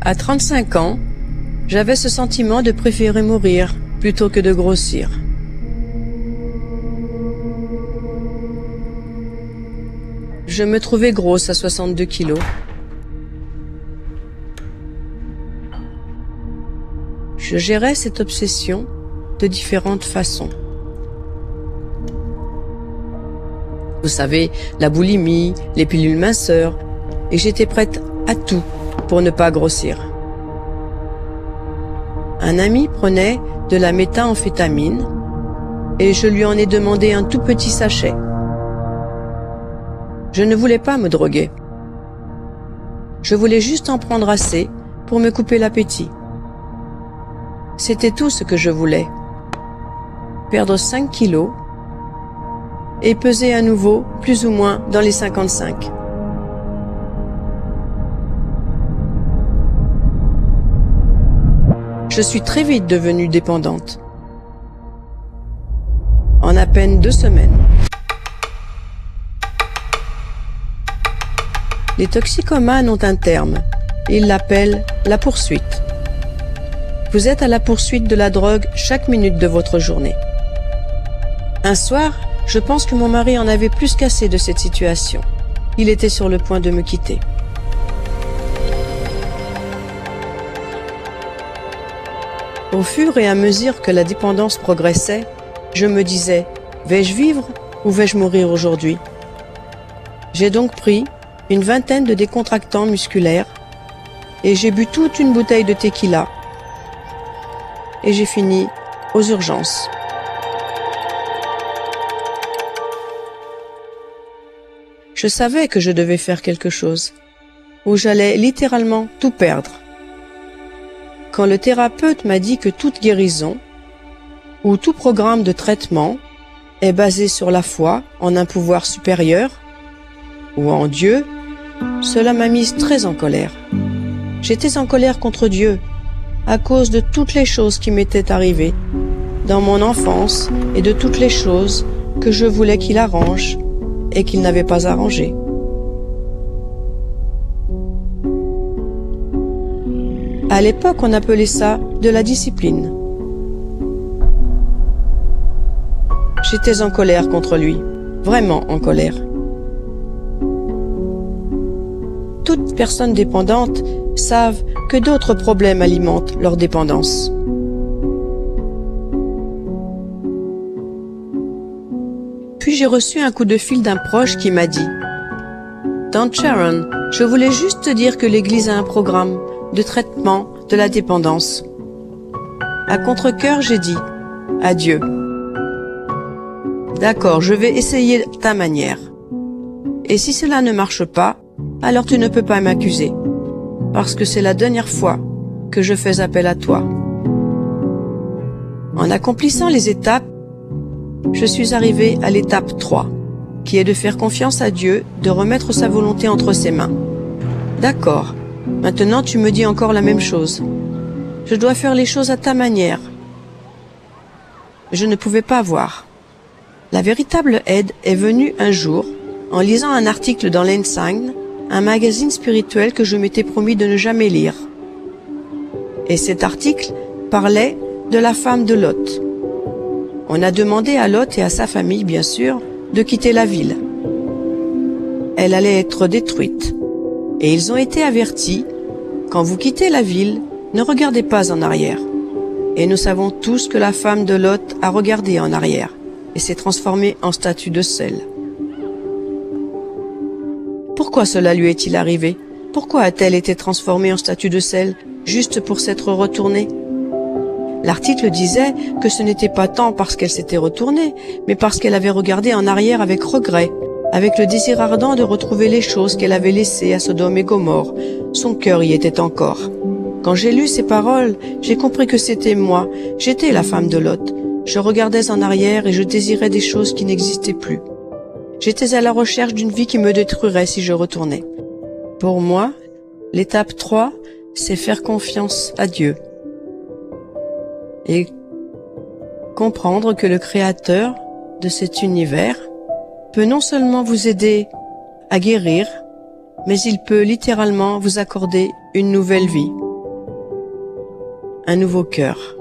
À 35 ans, j'avais ce sentiment de préférer mourir plutôt que de grossir. Je me trouvais grosse à 62 kilos. Je gérais cette obsession de différentes façons. Vous savez, la boulimie, les pilules minceurs, et j'étais prête à tout pour ne pas grossir. Un ami prenait de la méthamphétamine et je lui en ai demandé un tout petit sachet. Je ne voulais pas me droguer. Je voulais juste en prendre assez pour me couper l'appétit. C'était tout ce que je voulais. Perdre 5 kilos et peser à nouveau plus ou moins dans les 55. Je suis très vite devenue dépendante. En à peine 2 semaines. Les toxicomanes ont un terme. Ils l'appellent la poursuite. Vous êtes à la poursuite de la drogue chaque minute de votre journée. Un soir, je pense que mon mari en avait plus qu'assez de cette situation. Il était sur le point de me quitter. Au fur et à mesure que la dépendance progressait, je me disais, vais-je vivre ou vais-je mourir aujourd'hui? J'ai donc pris une vingtaine de décontractants musculaires et j'ai bu toute une bouteille de tequila et j'ai fini aux urgences. Je savais que je devais faire quelque chose, ou j'allais littéralement tout perdre. Quand le thérapeute m'a dit que toute guérison ou tout programme de traitement est basé sur la foi en un pouvoir supérieur ou en Dieu, cela m'a mise très en colère. J'étais en colère contre Dieu à cause de toutes les choses qui m'étaient arrivées dans mon enfance et de toutes les choses que je voulais qu'il arrange et qu'il n'avait pas arrangées. À l'époque, on appelait ça de la discipline. J'étais en colère contre lui, vraiment en colère. Toutes personnes dépendantes savent que d'autres problèmes alimentent leur dépendance. Puis j'ai reçu un coup de fil d'un proche qui m'a dit « Tante Sharon, je voulais juste te dire que l'Église a un programme de traitement de la dépendance. » À contre-cœur, j'ai dit « Adieu. » D'accord, je vais essayer ta manière. Et si cela ne marche pas, alors tu ne peux pas m'accuser, parce que c'est la dernière fois que je fais appel à toi. En accomplissant les étapes, je suis arrivée à l'étape 3, qui est de faire confiance à Dieu, de remettre sa volonté entre ses mains. D'accord, maintenant tu me dis encore la même chose. Je dois faire les choses à ta manière. Je ne pouvais pas voir. La véritable aide est venue un jour, en lisant un article dans l'Ensign, un magazine spirituel que je m'étais promis de ne jamais lire. Et cet article parlait de la femme de Lot. On a demandé à Lot et à sa famille, bien sûr, de quitter la ville. Elle allait être détruite. Et ils ont été avertis, quand vous quittez la ville, ne regardez pas en arrière. Et nous savons tous que la femme de Lot a regardé en arrière et s'est transformée en statue de sel. Pourquoi cela lui est-il arrivé? Pourquoi a-t-elle été transformée en statue de sel juste pour s'être retournée? L'article disait que ce n'était pas tant parce qu'elle s'était retournée, mais parce qu'elle avait regardé en arrière avec regret, avec le désir ardent de retrouver les choses qu'elle avait laissées à Sodome et Gomorrhe. Son cœur y était encore. Quand j'ai lu ces paroles, j'ai compris que c'était moi, j'étais la femme de Lot. Je regardais en arrière et je désirais des choses qui n'existaient plus. J'étais à la recherche d'une vie qui me détruirait si je retournais. Pour moi, l'étape 3, c'est faire confiance à Dieu. Et comprendre que le Créateur de cet univers peut non seulement vous aider à guérir, mais il peut littéralement vous accorder une nouvelle vie. un nouveau cœur.